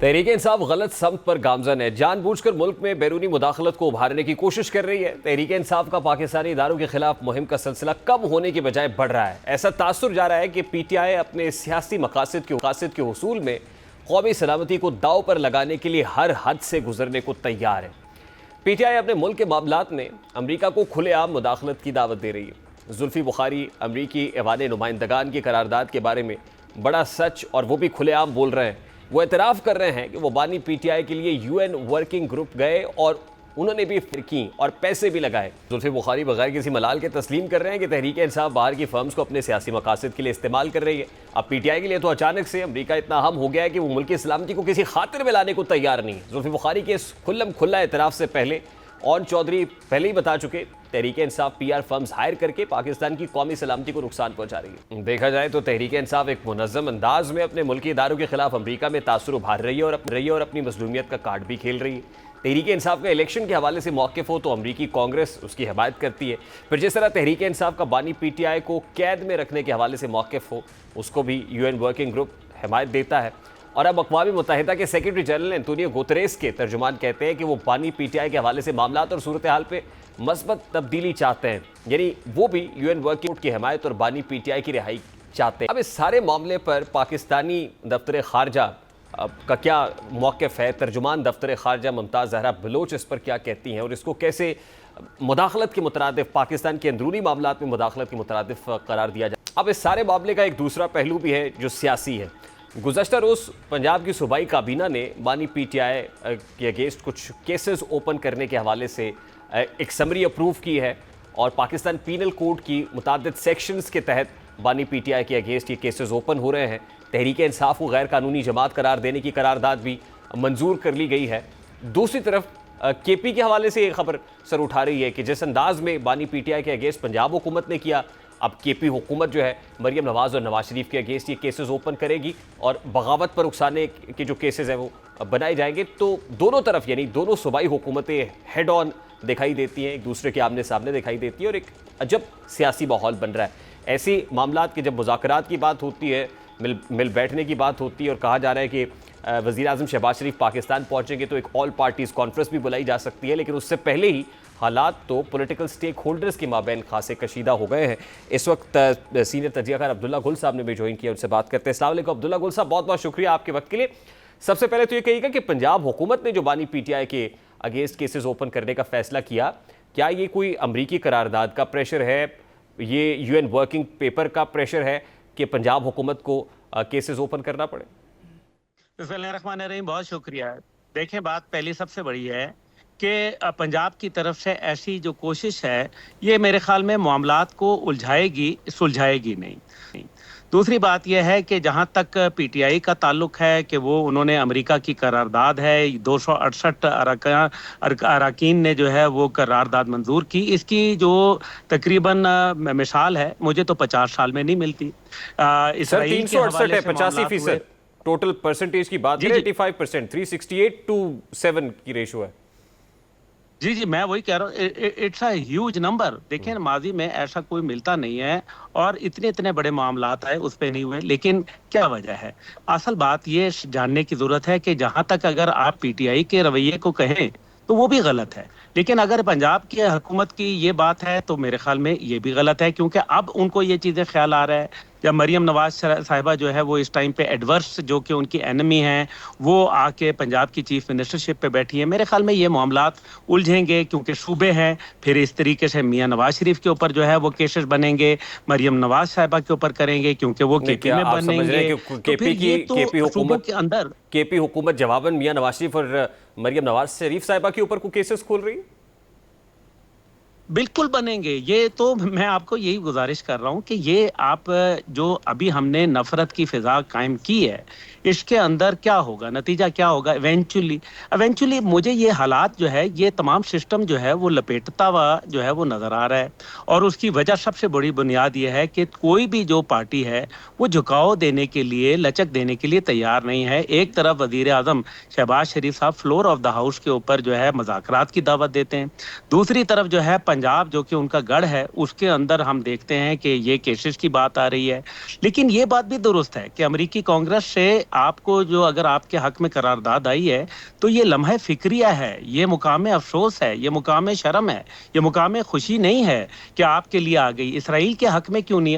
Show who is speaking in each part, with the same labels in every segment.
Speaker 1: तहरीक-ए-इंसाफ गलत समत पर गामजन है। जानबूझकर मुल्क में बैरूनी मुदाखलत को उभारने की कोशिश कर रही है। तहरीक-ए-इंसाफ का पाकिस्तानी इदारों के खिलाफ मुहिम का सिलसिला कम होने की बजाय बढ़ रहा है। ऐसा तासुर जा रहा है कि PTI अपने सियासी मकासद के हुसूल में कौमी सलामती को दाव पर लगाने के लिए हर हद से गुजरने को तैयार है। PTI अपने मुल्क के मामलात में अमरीका को खुलेआम मुदाखलत की दावत दे रही है। जुल्फी बुखारी अमरीकी ऐवान नुमाइंदगान की करारदाद के बारे में बड़ा सच और वो भी खुलेआम बोल रहे हैं। वो एतराफ़ कर रहे हैं कि वो बानी PTI के लिए UN वर्किंग ग्रुप गए और उन्होंने भी फिरकी और पैसे भी लगाए। जुल्फी बुखारी बगैर किसी मलाल के तस्लीम कर रहे हैं कि तहरीक-ए-इंसाफ बाहर की फर्म्स को अपने सियासी मकासद के लिए इस्तेमाल कर रही है। अब PTI के लिए तो अचानक से अमरीका इतना अहम हो गया है कि वो मुल्क की सलामती को किसी खातिर में लाने को तैयार नहीं है। जुल्फी बुखारी के इस खुल्लम खुल्ला एतराफ़ से पहले ऑन चौधरी पहले ही बता चुके, तहरीक-ए-इंसाफ PR फर्म्स हायर करके पाकिस्तान की कौमी सलामती को नुकसान पहुंचा रही है। देखा जाए तो तहरीक-ए-इंसाफ एक मुनज़्ज़म अंदाज में अपने मुल्की इदारों के खिलाफ अमरीका में तासुर उभार रही है और अपनी मज़लूमियत का कार्ड भी खेल रही है। तहरीक-ए-इंसाफ का इलेक्शन के हवाले से मौक़िफ़ हो तो अमरीकी कांग्रेस उसकी हिमायत करती है। फिर जिस तरह तहरीक-ए-इंसाफ का बानी PTI को कैद में रखने के हवाले से मौक़िफ़ हो, उसको भी UN वर्किंग ग्रुप हिमायत देता है। और अब अक़वाम मुत्तहिदा के सेक्रेटरी जनरल एंटोनियो गुतरेस के तर्जुमान कहते हैं कि वो बानी PTI के हवाले से मामलात और सूरत हाल पे मस्बत तब्दीली चाहते हैं, यानी वो भी UN वर्किंग की हिमायत और बानी PTI की रिहाई चाहते हैं। अब इस सारे मामले पर पाकिस्तानी दफ्तर ख़ारजा का क्या मौक़िफ़ है, तर्जुमान दफ्तर ख़ारजा मुमताज़ ज़हरा बलोच इस पर क्या कहती हैं और इसको कैसे मुदाखलत के मुतरादिफ पाकिस्तान के अंदरूनी मामलात में मुदाखलत के मुतरादिफ करार दिया जाए। अब इस सारे मामले का एक दूसरा पहलू भी है जो सियासी है। गुज़श्ता रोज़ पंजाब की सूबाई काबीना ने बानी PTI के अगेंस्ट कुछ केसेस ओपन करने के हवाले से एक समरी अप्रूव की है और पाकिस्तान पीनल कोड की मुताद्दिद सेक्शंस के तहत बानी PTI के अगेंस्ट ये केसेस ओपन हो रहे हैं। तहरीक-ए-इंसाफ को गैर कानूनी जमात करार देने की करारदाद भी मंजूर कर ली गई है। दूसरी तरफ KP के हवाले से ये खबर सर उठा रही है कि जिस अंदाज में बानी PTI के अगेंस्ट पंजाब हुकूमत ने किया, अब KP हुकूमत जो है मरियम नवाज़ और नवाज शरीफ के अगेंस्ट ये केसेस ओपन करेगी और बगावत पर उकसाने के जो केसेस हैं वो बनाए जाएंगे। तो दोनों तरफ यानी दोनों सूबाई हुकूमतें हेड ऑन दिखाई देती हैं, एक दूसरे के आमने सामने दिखाई देती है और एक अजब सियासी माहौल बन रहा है। ऐसी मामलात के जब मुज़ाकरात की बात होती है, मिल बैठने की बात होती है और कहा जा रहा है कि वज़ीर आज़म शहबाज शरीफ पाकिस्तान पहुँचेंगे तो एक ऑल पार्टीज़ कॉन्फ्रेंस भी बुलाई जा सकती है, लेकिन उससे पहले ही हालात तो पॉलिटिकल स्टेक होल्डर्स के माबैन खासे कशीदा हो गए हैं। इस वक्त सीनियर तजियाकार अब्दुल्ला गुल साहब ने भी ज्वाइन किया, उनसे बात करते हैं। अस्सलाम वालेकुम अब्दुल्ला गुल साहब, बहुत बहुत शुक्रिया आपके वक्त के लिए। सबसे पहले तो ये कहिएगा कि पंजाब हुकूमत ने जो बानी PTI के अगेंस्ट केसेस ओपन करने का फैसला किया, क्या ये कोई अमरीकी करारदाद का प्रेशर है, ये UN वर्किंग पेपर का प्रेशर है कि पंजाब हुकूमत को केसेस ओपन करना पड़े?
Speaker 2: बिस्मिल्लाहिर्रहमानिर्रहीम, बहुत शुक्रिया। देखें, बात पहली सबसे बड़ी है कि पंजाब की तरफ से ऐसी जो कोशिश है ये मेरे ख्याल में मामलात को उलझाएगी, सुलझाएगी नहीं। दूसरी बात यह है कि जहाँ तक PTI का ताल्लुक है कि वो उन्होंने अमेरिका की करारदाद है 268 अरकान ने जो है वो करारदाद मंजूर की। इसकी जो तकरीबन मिसाल है मुझे तो 50 साल में नहीं मिलती।
Speaker 1: इसराइल के हवाले से 85% टोटल परसेंटेज की बात करें 85%, 368-7 की रेशो है।
Speaker 2: जी, मैं वही कह रहा हूँ, इट्स अ ह्यूज नंबर। देखें, माजी में ऐसा कोई मिलता नहीं है और इतने बड़े मामलात आए उस पर नहीं हुए, लेकिन क्या वजह है? असल बात ये जानने की जरूरत है कि जहां तक अगर आप PTI के रवैये को कहें तो वो भी गलत है, लेकिन अगर पंजाब की हुकूमत की ये बात है तो मेरे ख्याल में ये भी गलत है, क्योंकि अब उनको ये चीज़ें ख्याल आ रहा है जब मरियम नवाज साहिबा जो है वो इस टाइम पे एडवर्स जो कि उनकी एनिमी हैं वो आके पंजाब की चीफ मिनिस्टरशिप पे बैठी है। मेरे ख्याल में ये मामलात उलझेंगे क्योंकि सूबे हैं, फिर इस तरीके से मियां नवाज शरीफ के ऊपर जो है वो केसेस बनेंगे, मरियम नवाज साहिबा के ऊपर करेंगे क्योंकि वो KP में बनेंगे।
Speaker 1: KP हुकूमत जवाबन मियां नवाज शरीफ और मरियम नवाज शरीफ साहिबा के ऊपर को केसेस खोल रही है?
Speaker 2: बिल्कुल बनेंगे। ये तो मैं आपको यही गुजारिश कर रहा हूँ कि ये आप जो अभी हमने नफरत की फिजा कायम की है इसके अंदर क्या होगा, नतीजा क्या होगा इवेंचुअली मुझे ये हालात जो है ये तमाम सिस्टम जो है वो लपेटता हुआ जो है वो नज़र आ रहा है। और उसकी वजह सबसे बड़ी बुनियाद ये है कि कोई भी जो पार्टी है वो झुकाव देने के लिए, लचक देने के लिए तैयार नहीं है। एक तरफ वज़ीर आज़म शहबाज शरीफ साहब फ्लोर ऑफ द हाउस के ऊपर जो है मुज़ाकरात की दावत देते हैं, दूसरी तरफ जो है पंजाब जो कि उनका गढ़ है उसके अंदर हम देखते हैं कि ये केसेस की बात आ रही है। लेकिन ये बात भी दुरुस्त है कि अमेरिकी कांग्रेस से आपको जो अगर आपके हक में करारदाद आई है तो ये लम्हे फिक्रिया है, ये मुकाम अफसोस है, ये मुकाम शर्म है, ये मुकाम खुशी नहीं है कि आपके लिए आ गई। इसराइल के हक में क्यों नहीं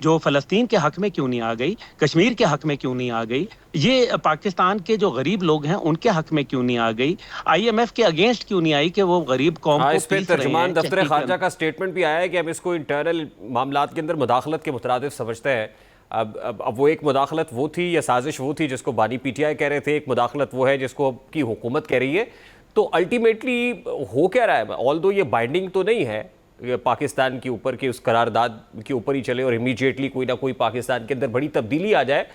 Speaker 2: जो फलस्तीन के हक में क्यों नहीं आ गई, कश्मीर के हक में क्यों नहीं आ गई, ये पाकिस्तान के जो गरीब लोग हैं उनके हक में क्यों नहीं आ गई, IMF के अगेंस्ट क्यों नहीं आई कि वो गरीब कौम को
Speaker 1: इस पे
Speaker 2: पीस रहे
Speaker 1: तर्जुमान
Speaker 2: हैं
Speaker 1: दफ्तर
Speaker 2: चक्की के
Speaker 1: खारजा का स्टेटमेंट भी आया है कि हम इसको इंटरनल मामलात के अंदर मुदाखलत के मुतरादिफ समझते हैं। अब वो एक मुदाखलत वो थी या साजिश वो थी जिसको बानी PTI कह रहे थे, एक मुदाखलत वो है जिसको की हुकूमत कह रही है। तो अल्टीमेटली हो क्या रहा है? ऑल दो ये बाइंडिंग तो नहीं है पाकिस्तान के ऊपर कि उस करारदाद के ऊपर ही चले और इमीडिएटली कोई ना कोई पाकिस्तान के अंदर बड़ी तब्दीली आ जाए,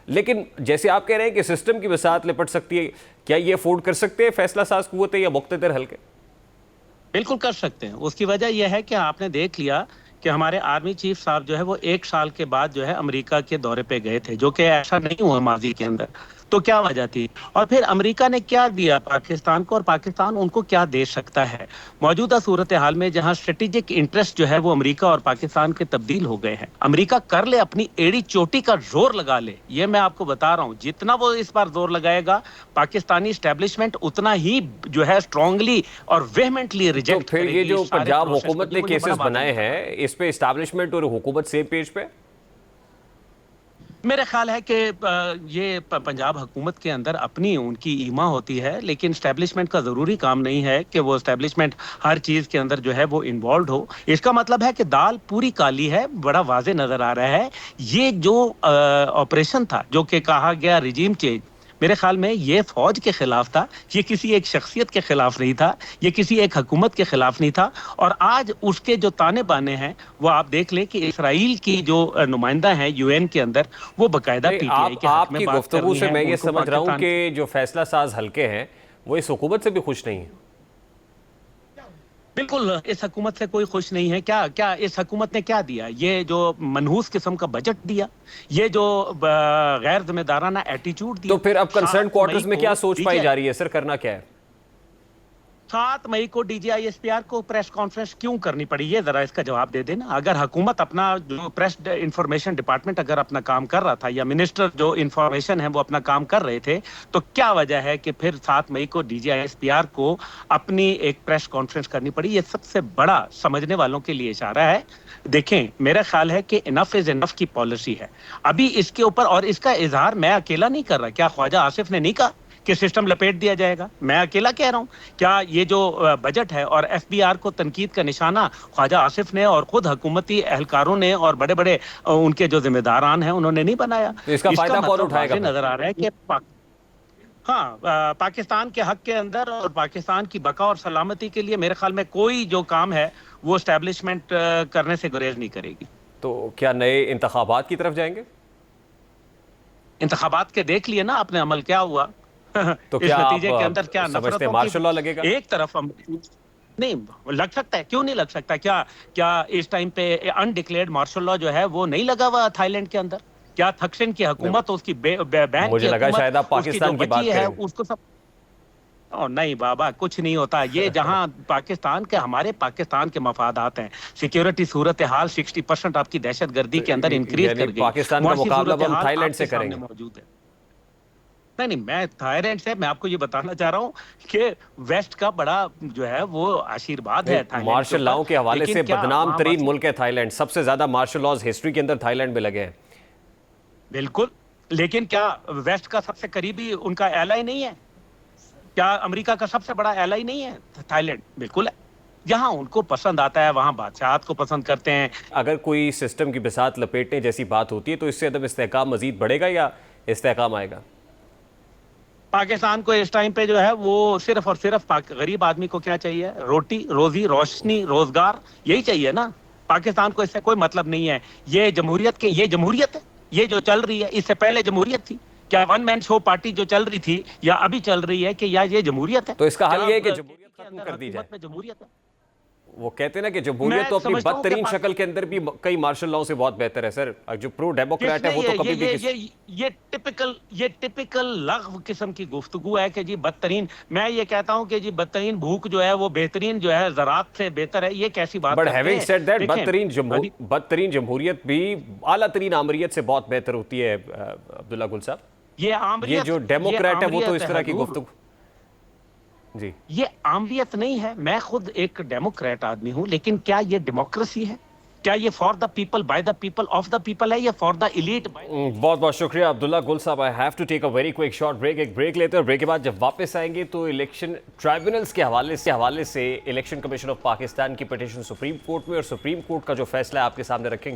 Speaker 1: लेकिन जैसे आप कह रहे हैं कि सिस्टम की बिसात लिपट सकती है, क्या ये अफोर्ड कर सकते हैं फैसला साज कुव्वतें या मुख्तदर हल्के?
Speaker 2: बिल्कुल कर सकते हैं। उसकी वजह यह है कि आपने देख लिया कि हमारे आर्मी चीफ साहब जो है वो 1 साल के बाद जो है अमेरिका के दौरे पे गए थे, जो कि ऐसा नहीं हुआ माजी के अंदर। तो क्या वजह थी? और फिर अमेरिका ने क्या दिया पाकिस्तान को और पाकिस्तान उनको क्या दे सकता है? मौजूदा सूरत हाल में जहां स्ट्रेटेजिक इंटरेस्ट जो है वो अमेरिका और पाकिस्तान के तब्दील हो गए हैं, अमेरिका कर ले अपनी एड़ी चोटी का जोर लगा ले, ये मैं आपको बता रहा हूं। जितना वो इस बार जोर लगाएगा पाकिस्तानी एस्टेब्लिशमेंट उतना ही जो है स्ट्रांगली और वेहमेंटली
Speaker 1: तो
Speaker 2: रिजेक्ट
Speaker 1: फिर
Speaker 2: करेगी
Speaker 1: ये जो
Speaker 2: इस सारे
Speaker 1: पंजाब
Speaker 2: प्रोसेस को।
Speaker 1: हुकूमत ने
Speaker 2: मुझे
Speaker 1: केसेस
Speaker 2: बड़ा
Speaker 1: बनाए हैं, इस पे एस्टैब्लिशमेंट और हुकूमत सेम पेज पे?
Speaker 2: मेरा ख्याल है कि ये पंजाब हुकूमत के अंदर अपनी उनकी ईमा होती है, लेकिन स्टैब्लिशमेंट का जरूरी काम नहीं है कि वो स्टैब्लिशमेंट हर चीज के अंदर जो है वो इन्वॉल्व हो। इसका मतलब है कि दाल पूरी काली है, बड़ा वाजे नजर आ रहा है। ये जो ऑपरेशन था जो कि कहा गया रिजीम चेंज, मेरे ख्याल में ये फौज के खिलाफ था, ये किसी एक शख्सियत के खिलाफ नहीं था, ये किसी एक हुकूमत के खिलाफ नहीं था। और आज उसके जो ताने बाने हैं वो आप देख लें कि इसराइल की जो नुमाइंदा है UN के अंदर, वो बाकायदा PTI के हक में
Speaker 1: आपकी
Speaker 2: बात
Speaker 1: गुफ्तगू
Speaker 2: करनी
Speaker 1: से
Speaker 2: है।
Speaker 1: मैं ये
Speaker 2: उनको
Speaker 1: समझ रहा हूँ
Speaker 2: पाकिस्तान
Speaker 1: कि जो फैसला साज हल्के हैं वो इस हुकूमत से भी खुश नहीं है।
Speaker 2: बिल्कुल इस हुकूमत से कोई खुश नहीं है। क्या क्या इस हुकूमत ने क्या दिया? ये जो मनहूस किस्म का बजट दिया, ये जो गैर जिम्मेदाराना एटीट्यूड दिया।
Speaker 1: तो फिर अब कंसर्न
Speaker 2: 7
Speaker 1: क्वार्टर्स
Speaker 2: मई
Speaker 1: में
Speaker 2: को
Speaker 1: क्या सोच पाई
Speaker 2: DJI
Speaker 1: जा रही है सर, करना क्या है?
Speaker 2: 7 मई को DJI SPR को प्रेस कॉन्फ्रेंस क्यों करनी पड़ी? ये जरा इसका जवाब दे देना। अगर हुकूमत अपना जो प्रेस इंफॉर्मेशन डिपार्टमेंट अगर अपना काम कर रहा था या मिनिस्टर जो इंफॉर्मेशन है वो अपना काम कर रहे थे, तो क्या वजह है कि फिर 7 मई को DJI SPR को अपनी एक प्रेस कॉन्फ्रेंस करनी पड़ी? ये सबसे बड़ा समझने वालों के लिए इशारा है। देखें, मेरा ख्याल है कि इनफ इज इनफ की पॉलिसी है अभी इसके ऊपर, और इसका इजहार मैं अकेला नहीं कर रहा। क्या ख्वाजा आसिफ ने नहीं कहा कि सिस्टम लपेट दिया जाएगा? मैं अकेला कह रहा हूं? क्या ये जो बजट है और FBR को तनकीद का निशाना ख्वाजा आसिफ ने और खुद हुकूमती एहलकारों ने और बड़े बड़े उनके जो जिम्मेदारान हैं उन्होंने नहीं बनाया?
Speaker 1: तो इसका फायदा कौन उठाएगा?
Speaker 2: नजर आ रहा है कि हाँ, पाकिस्तान के हक के अंदर और पाकिस्तान की बका और सलामती के लिए मेरे ख्याल में कोई जो काम है वो एस्टैब्लिशमेंट करने से गुरेज नहीं करेगी।
Speaker 1: तो क्या नए इंतखाबात की तरफ जाएंगे?
Speaker 2: इंतखाबात के देख लिए ना आपने अमल क्या हुआ।
Speaker 1: तो
Speaker 2: इस
Speaker 1: क्या
Speaker 2: नतीजे
Speaker 1: आप
Speaker 2: के अंदर क्या
Speaker 1: समझते हैं
Speaker 2: नफरतों
Speaker 1: मार्शल लॉ
Speaker 2: की
Speaker 1: लगेगा?
Speaker 2: एक तरफ हम नहीं लग सकता है, क्यों नहीं लग सकता? क्या क्या इस टाइम पे अनडिक्लेयर्ड मार्शल लॉ जो है वो नहीं लगा हुआ थाईलैंड के अंदर? क्या थक्सिन की हुकूमत, उसकी बैन
Speaker 1: मुझे
Speaker 2: की
Speaker 1: लगा
Speaker 2: हुकूमत,
Speaker 1: शायद आप पाकिस्तान की बात
Speaker 2: है
Speaker 1: करेंगे।
Speaker 2: उसको सब नहीं बाबा, कुछ नहीं होता। ये जहां पाकिस्तान के हमारे पाकिस्तान के मफादात हैं, सिक्योरिटी सूरत हाल 60% आपकी दहशतगर्दी के अंदर इंक्रीज
Speaker 1: यानी
Speaker 2: कर गई।
Speaker 1: पाकिस्तान का
Speaker 2: मुआशी
Speaker 1: मुकाबला
Speaker 2: सूरत
Speaker 1: हम
Speaker 2: हाल
Speaker 1: थाईलैंड से
Speaker 2: आपके सामने
Speaker 1: करेंगे।
Speaker 2: मौजूद है। नहीं, मैं थाईलैंड से मैं आपको ये बताना चाह रहा हूँ कि वेस्ट का बड़ा जो है वो आशीर्वाद है थाईलैंड
Speaker 1: मार्शल लॉ के हवाले से बदनाम तरीन
Speaker 2: मुल्क
Speaker 1: मुल्क है थाईलैंड। सबसे ज्यादा मार्शल लॉज हिस्ट्री के अंदर थाईलैंड में लगे हैं।
Speaker 2: बिल्कुल, लेकिन क्या वेस्ट का सबसे करीबी उनका एलाई नहीं है? क्या अमेरिका का सबसे बड़ा एलाई नहीं है थाईलैंड? बिल्कुल है। जहां उनको पसंद आता है वहां बादशाहत को पसंद करते हैं।
Speaker 1: अगर कोई सिस्टम की बिसात लपेटने जैसी बात होती है तो इससे अदम इस्तेहकाम मजीद बढ़ेगा या इस्तेहकाम आएगा?
Speaker 2: पाकिस्तान को इस टाइम पे जो है वो सिर्फ और सिर्फ गरीब आदमी को क्या चाहिए? रोटी, रोजी, रोशनी, रोजगार, यही चाहिए ना। पाकिस्तान को इससे कोई मतलब नहीं है। ये जमहूरियत है, ये जो चल रही है। इससे पहले जमहूरियत थी क्या? वन मैन शो पार्टी जो चल रही थी या अभी चल रही है कि या ये जमहूरियत है?
Speaker 1: तो इसका हल ये है कि जमहूरियत खत्म कर दी जाए।
Speaker 2: जमहूरियत है
Speaker 1: वो कहते हैं ना कि जमहूरियत
Speaker 2: मैं
Speaker 1: तो अपनी
Speaker 2: समझता हूँ कि
Speaker 1: बदतरीन शक्ल के अंदर भी कई मार्शल लॉ से बहुत बेहतर है सर। जो प्रो डेमोक्रेट है वो तो कभी भी
Speaker 2: ये टिपिकल लग़्व किस्म की गुफ्तगू है कि जी बदतरीन, मैं ये कहता हूं कि जी बदतरीन भूख जो है वो बेहतरीन जो है ज़राअत से बेहतर है। ये कैसी बात
Speaker 1: बट
Speaker 2: करते
Speaker 1: हैविंग
Speaker 2: हैं?
Speaker 1: सेड दैट
Speaker 2: देखें,
Speaker 1: बदतरीन जमहूरियत भी आला तरीन आमरीत से बहुत बेहतर होती है अब्दुल्ला गुल साहब।
Speaker 2: ये
Speaker 1: ये
Speaker 2: आमरीयत,
Speaker 1: जो डेमोक्रेट है वो तो
Speaker 2: आमरीयत
Speaker 1: इस तरह की
Speaker 2: हजूर,
Speaker 1: गुफ्तगू। जी
Speaker 2: ये आमरीयत नहीं है। मैं खुद एक डेमोक्रेट आदमी हूं, लेकिन क्या ये डेमोक्रेसी है? क्या ये for the people, by the people, of the people है, या फॉर द इलीट?
Speaker 1: बहुत बहुत शुक्रिया अब्दुल्ला गुल साहब। I have to take a very quick short break. एक ब्रेक लेते हैं और ब्रेक के बाद जब वापस आएंगे तो इलेक्शन ट्राइब्यूनल्स के हवाले से इलेक्शन कमीशन ऑफ पाकिस्तान की पिटीशन सुप्रीम कोर्ट में और सुप्रीम कोर्ट का जो फैसला है आपके सामने रखेंगे।